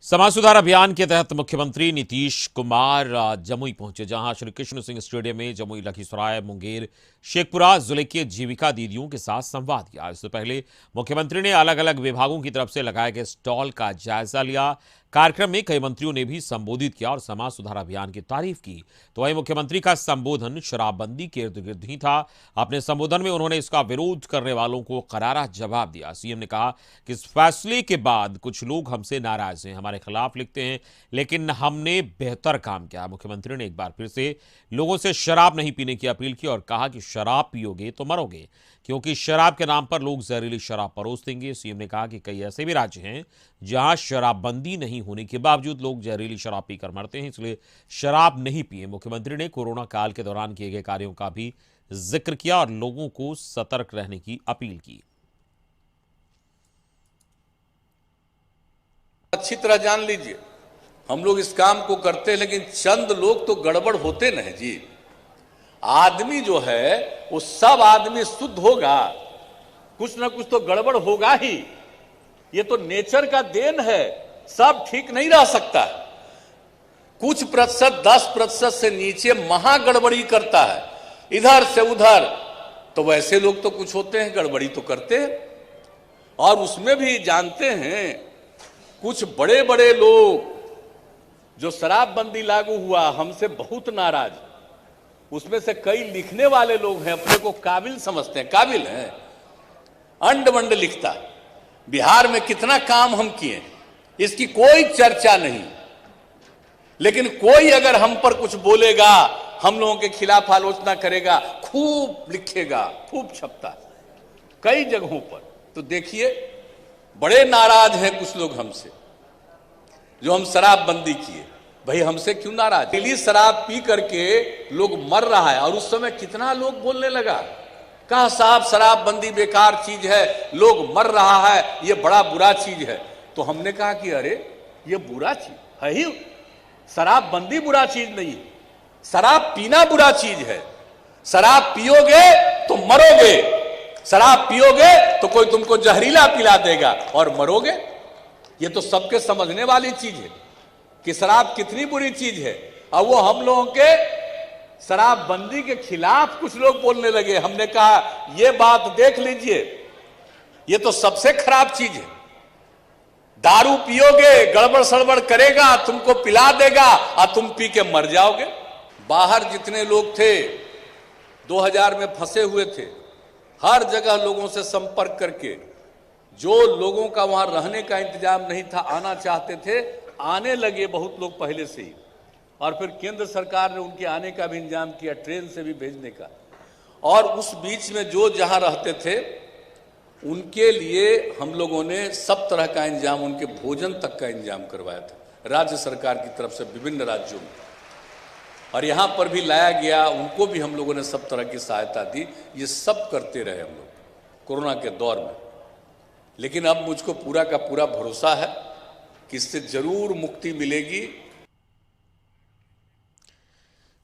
समाज सुधार अभियान के तहत मुख्यमंत्री नीतीश कुमार जमुई पहुंचे, जहां श्री कृष्ण सिंह स्टेडियम में जमुई, लखीसराय, मुंगेर, शेखपुरा जिले के जीविका दीदियों के साथ संवाद किया। इससे पहले मुख्यमंत्री ने अलग अलग विभागों की तरफ से लगाए गए स्टॉल का जायजा लिया। कार्यक्रम में कई मंत्रियों ने भी संबोधित किया और समाज सुधार अभियान की तारीफ की। तो वहीं मुख्यमंत्री का संबोधन शराबबंदी के इर्द गिर्द ही था। अपने संबोधन में उन्होंने इसका विरोध करने वालों को करारा जवाब दिया। सीएम ने कहा कि इस फैसले के बाद कुछ लोग हमसे नाराज हैं, हमारे खिलाफ लिखते हैं, लेकिन हमने बेहतर काम किया। मुख्यमंत्री ने एक बार फिर से लोगों से शराब नहीं पीने की अपील की और कहा कि शराब पियोगे तो मरोगे, क्योंकि शराब के नाम पर लोग जहरीली शराब परोस देंगे। सीएम ने कहा कि कई ऐसे भी राज्य हैं जहां शराबबंदी नहीं होने के बावजूद लोग जहरीली शराब पीकर मरते हैं, इसलिए शराब नहीं पिए। मुख्यमंत्री ने कोरोना काल के दौरान किए गए कार्यों का भी जिक्र किया और लोगों को सतर्क रहने की अपील की। अच्छी तरह जान लीजिए, हम लोग इस काम को करते हैं, लेकिन चंद लोग तो गड़बड़ होते नहीं जी। आदमी जो है वो सब आदमी शुद्ध होगा, कुछ ना कुछ तो गड़बड़ होगा ही। ये तो नेचर का देन है, सब ठीक नहीं रह सकता। कुछ प्रतिशत 10% से नीचे महा गड़बड़ी करता है, इधर से उधर। तो वैसे लोग तो कुछ होते हैं, गड़बड़ी तो करते हैं। और उसमें भी जानते हैं कुछ बड़े बड़े लोग, जो शराबबंदी लागू हुआ हमसे बहुत नाराज, उसमें से कई लिखने वाले लोग हैं, अपने को काबिल समझते हैं, काबिल हैं, अंड मंड लिखता है। बिहार में कितना काम हम किए, इसकी कोई चर्चा नहीं। लेकिन कोई अगर हम पर कुछ बोलेगा, हम लोगों के खिलाफ आलोचना करेगा, खूब लिखेगा, खूब छपता है कई जगहों पर। तो देखिए, बड़े नाराज हैं कुछ लोग हमसे, जो हम शराबबंदी किए। भाई हमसे क्यों नाराज? पहली शराब पी करके लोग मर रहा है, और उस समय कितना लोग बोलने लगा, कहा साहब शराबबंदी बेकार चीज है, लोग मर रहा है, ये बड़ा बुरा चीज है। तो हमने कहा कि अरे ये बुरा चीज है ही, शराबबंदी बुरा चीज नहीं है, शराब पीना बुरा चीज है। शराब पियोगे तो मरोगे, शराब पियोगे तो कोई तुमको जहरीला पिला देगा और मरोगे। ये तो सबके समझने वाली चीज है कि शराब कितनी बुरी चीज है। और वो हम लोगों के शराबबंदी के खिलाफ कुछ लोग बोलने लगे। हमने कहा ये बात देख लीजिए, ये तो सबसे खराब चीज है। दारू पियोगे, गड़बड़ सड़बड़ करेगा, तुमको पिला देगा और तुम पी के मर जाओगे। बाहर जितने लोग थे 2000 में फंसे हुए थे, हर जगह लोगों से संपर्क करके, जो लोगों का वहां रहने का इंतजाम नहीं था, आना चाहते थे, आने लगे बहुत लोग पहले से ही। और फिर केंद्र सरकार ने उनके आने का भी इंतजाम किया, ट्रेन से भी भेजने का। और उस बीच में जो जहां रहते थे उनके लिए हम लोगों ने सब तरह का इंतजाम, उनके भोजन तक का इंतजाम करवाया था राज्य सरकार की तरफ से विभिन्न राज्यों में। और यहां पर भी लाया गया, उनको भी हम लोगों ने सब तरह की सहायता दी। ये सब करते रहे हम लोग कोरोना के दौर में। लेकिन अब मुझको पूरा का पूरा भरोसा है कि इससे जरूर मुक्ति मिलेगी।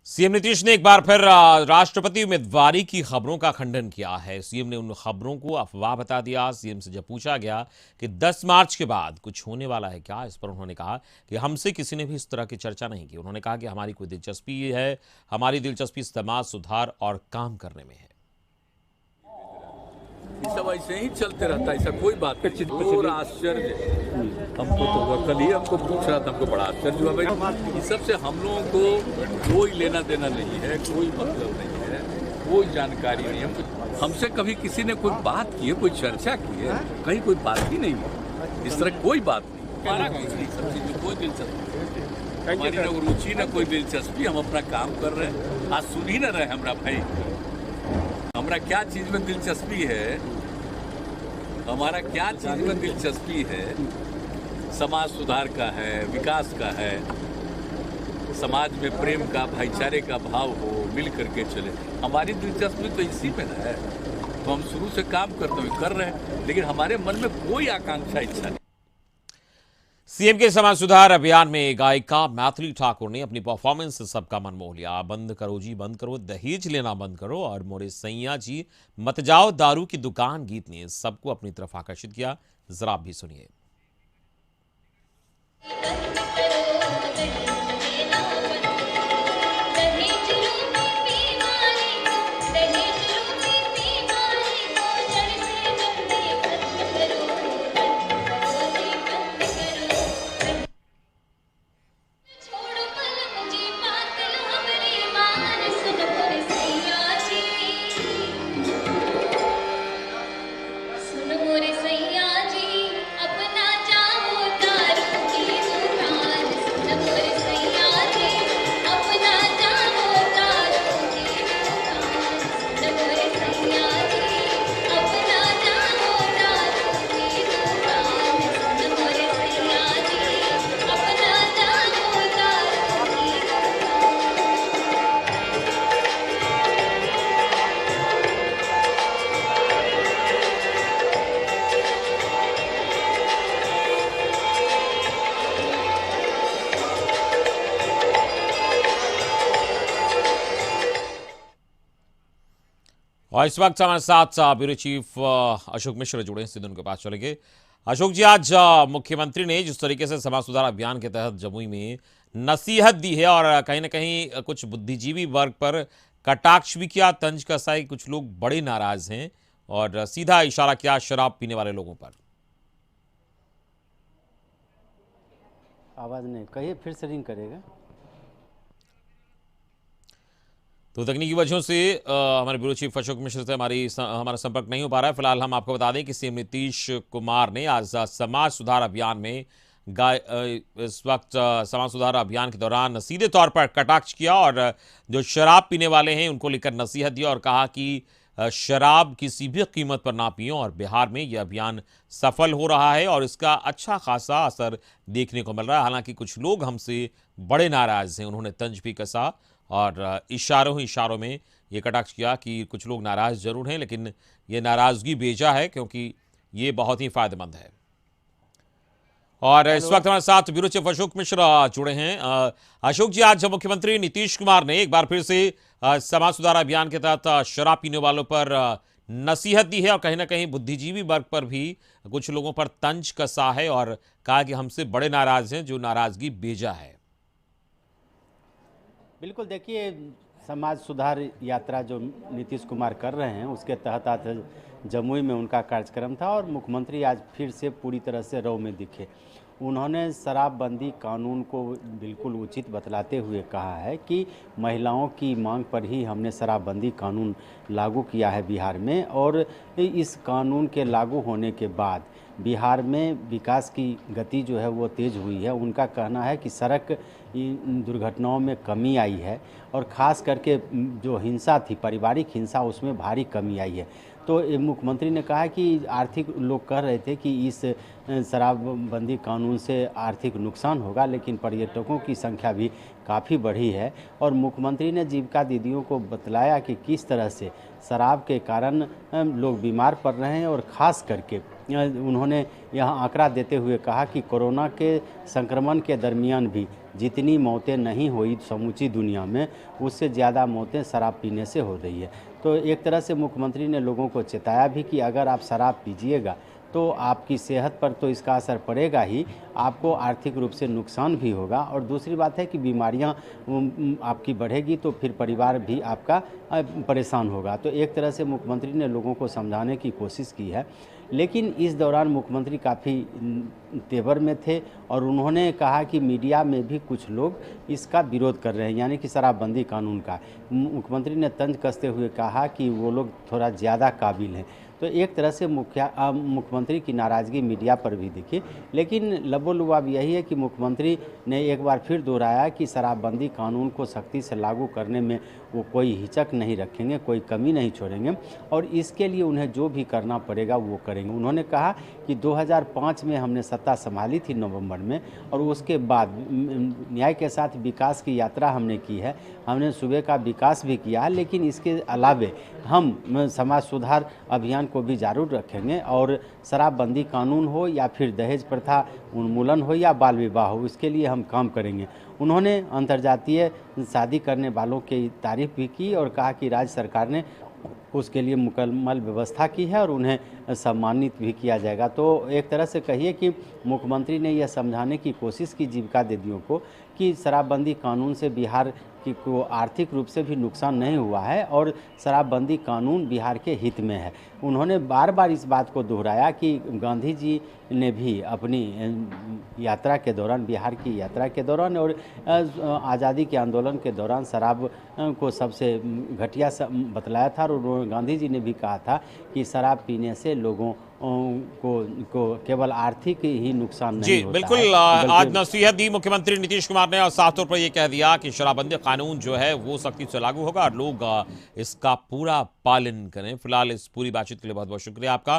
सीएम नीतीश ने एक बार फिर राष्ट्रपति उम्मीदवारी की खबरों का खंडन किया है। सीएम ने उन खबरों को अफवाह बता दिया। सीएम से जब पूछा गया कि 10 मार्च के बाद कुछ होने वाला है क्या, इस पर उन्होंने कहा कि हमसे किसी ने भी इस तरह की चर्चा नहीं की। उन्होंने कहा कि हमारी कोई दिलचस्पी है, हमारी दिलचस्पी समाज सुधार और काम करने में है। ये सब ऐसे ही चलते रहता है, ऐसा कोई बात नहीं। और आश्चर्य हमको तो कल ही हमको पूछ रहा था, हमको बड़ा आश्चर्य हुआ। भाई इस सब से हम लोगों को कोई लेना देना नहीं है, कोई मतलब नहीं है, कोई जानकारी नहीं है। हमसे कभी किसी ने कोई बात की है, कोई चर्चा की है, कहीं कोई बात ही नहीं है। इस तरह कोई बात नहीं, सब चीज में कोई दिलचस्पी, हमारी न रुचि न कोई दिलचस्पी। हम अपना काम कर रहे हैं। आज सुन ही न रहे हमारा भाई, हमारा क्या चीज में दिलचस्पी है, हमारा क्या चीज में दिलचस्पी है। समाज सुधार का है, विकास का है, समाज में प्रेम का, भाईचारे का भाव हो, मिल करके चले। हमारी दिलचस्पी तो इसी में है। तो हम शुरू से काम करते हुए कर रहे हैं, लेकिन हमारे मन में कोई आकांक्षा, इच्छा नहीं। सीएम के समाज सुधार अभियान में गायिका मैथिली ठाकुर ने अपनी परफॉर्मेंस से सबका मन मोह लिया। बंद करो जी बंद करो, दहेज लेना बंद करो और मोरे सैया जी मत जाओ दारू की दुकान गीत ने सबको अपनी तरफ आकर्षित किया। जरा आप भी सुनिए। और इस वक्त हमारे साथ ब्यूरो चीफ अशोक मिश्र जुड़े हैं, सीधे उनके पास चलेंगे। अशोक जी, आज मुख्यमंत्री ने जिस तरीके से समाज सुधार अभियान के तहत जमुई में नसीहत दी है और कहीं ना कहीं कुछ बुद्धिजीवी वर्ग पर कटाक्ष भी किया, तंज कसा है, कुछ लोग बड़े नाराज हैं और सीधा इशारा किया शराब पीने वाले लोगों पर। आवाज नहीं, कहिए फिर से रिंग करेगा। तो तकनीकी वजहों से हमारे ब्यूरो चीफ अशोक मिश्र से हमारा संपर्क नहीं हो पा रहा है। फिलहाल हम आपको बता दें कि सीएम नीतीश कुमार ने आज समाज सुधार अभियान में इस वक्त समाज सुधार अभियान के दौरान सीधे तौर पर कटाक्ष किया और जो शराब पीने वाले हैं उनको लेकर नसीहत दी और कहा कि शराब किसी भी कीमत पर ना पियो। और बिहार में यह अभियान सफल हो रहा है और इसका अच्छा खासा असर देखने को मिल रहा है। हालांकि कुछ लोग हमसे बड़े नाराज हैं, उन्होंने तंज भी कसा और इशारों में ये कटाक्ष किया कि कुछ लोग नाराज जरूर हैं लेकिन ये नाराजगी बेजा है क्योंकि ये बहुत ही फायदेमंद है। और इस वक्त हमारे साथ ब्यूरो चीफ अशोक मिश्रा जुड़े हैं। अशोक जी, आज मुख्यमंत्री नीतीश कुमार ने एक बार फिर से समाज सुधार अभियान के तहत शराब पीने वालों पर नसीहत दी है और कहीं ना कहीं बुद्धिजीवी वर्ग पर भी कुछ लोगों पर तंज कसा है और कहा कि हमसे बड़े नाराज हैं, जो नाराजगी बेजा है। बिल्कुल, देखिए, समाज सुधार यात्रा जो नीतीश कुमार कर रहे हैं उसके तहत आज जमुई में उनका कार्यक्रम था और मुख्यमंत्री आज फिर से पूरी तरह से रौ में दिखे। उन्होंने शराबबंदी कानून को बिल्कुल उचित बतलाते हुए कहा है कि महिलाओं की मांग पर ही हमने शराबबंदी कानून लागू किया है बिहार में और इस कानून के लागू होने के बाद बिहार में विकास की गति जो है वो तेज़ हुई है। उनका कहना है कि सड़क दुर्घटनाओं में कमी आई है और ख़ास करके जो हिंसा थी, पारिवारिक हिंसा, उसमें भारी कमी आई है। तो मुख्यमंत्री ने कहा कि आर्थिक लोग कह रहे थे कि इस शराबबंदी कानून से आर्थिक नुकसान होगा, लेकिन पर्यटकों की संख्या भी काफ़ी बढ़ी है। और मुख्यमंत्री ने जीविका दीदियों को बतलाया कि किस तरह से शराब के कारण लोग बीमार पड़ रहे हैं और ख़ास करके उन्होंने यहाँ आंकड़ा देते हुए कहा कि कोरोना के संक्रमण के दरमियान भी जितनी मौतें नहीं हुई समूची दुनिया में, उससे ज़्यादा मौतें शराब पीने से हो रही है। तो एक तरह से मुख्यमंत्री ने लोगों को चेताया भी कि अगर आप शराब पीजिएगा तो आपकी सेहत पर तो इसका असर पड़ेगा ही, आपको आर्थिक रूप से नुकसान भी होगा और दूसरी बात है कि बीमारियां आपकी बढ़ेगी तो फिर परिवार भी आपका परेशान होगा। तो एक तरह से मुख्यमंत्री ने लोगों को समझाने की कोशिश की है, लेकिन इस दौरान मुख्यमंत्री काफ़ी तेवर में थे और उन्होंने कहा कि मीडिया में भी कुछ लोग इसका विरोध कर रहे हैं, यानी कि शराबबंदी कानून का। मुख्यमंत्री ने तंज कसते हुए कहा कि वो लोग थोड़ा ज़्यादा काबिल हैं। तो एक तरह से मुख्यमंत्री की नाराज़गी मीडिया पर भी दिखी, लेकिन लबोलुबाब यही है कि मुख्यमंत्री ने एक बार फिर दोहराया कि शराबबंदी कानून को सख्ती से लागू करने में वो कोई हिचक नहीं रखेंगे, कोई कमी नहीं छोड़ेंगे और इसके लिए उन्हें जो भी करना पड़ेगा वो करेंगे। उन्होंने कहा कि 2005 में हमने सत्ता संभाली थी नवंबर में और उसके बाद न्याय के साथ विकास की यात्रा हमने की है, हमने सूबे का विकास भी किया है, लेकिन इसके अलावे हम समाज सुधार अभियान को भी जारी रखेंगे और शराबबंदी कानून हो या फिर दहेज प्रथा उन्मूलन हो या बाल विवाह हो, इसके लिए हम काम करेंगे। उन्होंने अंतर्जातीय शादी करने वालों की तारीफ भी की और कहा कि राज्य सरकार ने उसके लिए मुकम्मल व्यवस्था की है और उन्हें सम्मानित भी किया जाएगा। तो एक तरह से कहिए कि मुख्यमंत्री ने यह समझाने की कोशिश की जीविका दीदियों को कि शराबबंदी कानून से बिहार को आर्थिक रूप से भी नुकसान नहीं हुआ है और शराबबंदी कानून बिहार के हित में है। उन्होंने बार बार इस बात को दोहराया कि गांधी जी ने भी अपनी यात्रा के दौरान, बिहार की यात्रा के दौरान और आज़ादी के आंदोलन के दौरान शराब को सबसे घटिया बतलाया था और गांधी जी ने भी कहा था कि शराब पीने से लोगों को केवल आर्थिक ही नुकसान नहीं होता बिल्कुल है। आज नसीहत दी मुख्यमंत्री नीतीश कुमार ने और साफ तौर पर यह कह दिया कि शराबबंदी कानून जो है वो सख्ती से लागू होगा और लोग इसका पूरा पालन करें। फिलहाल इस पूरी बातचीत के लिए बहुत बहुत शुक्रिया आपका।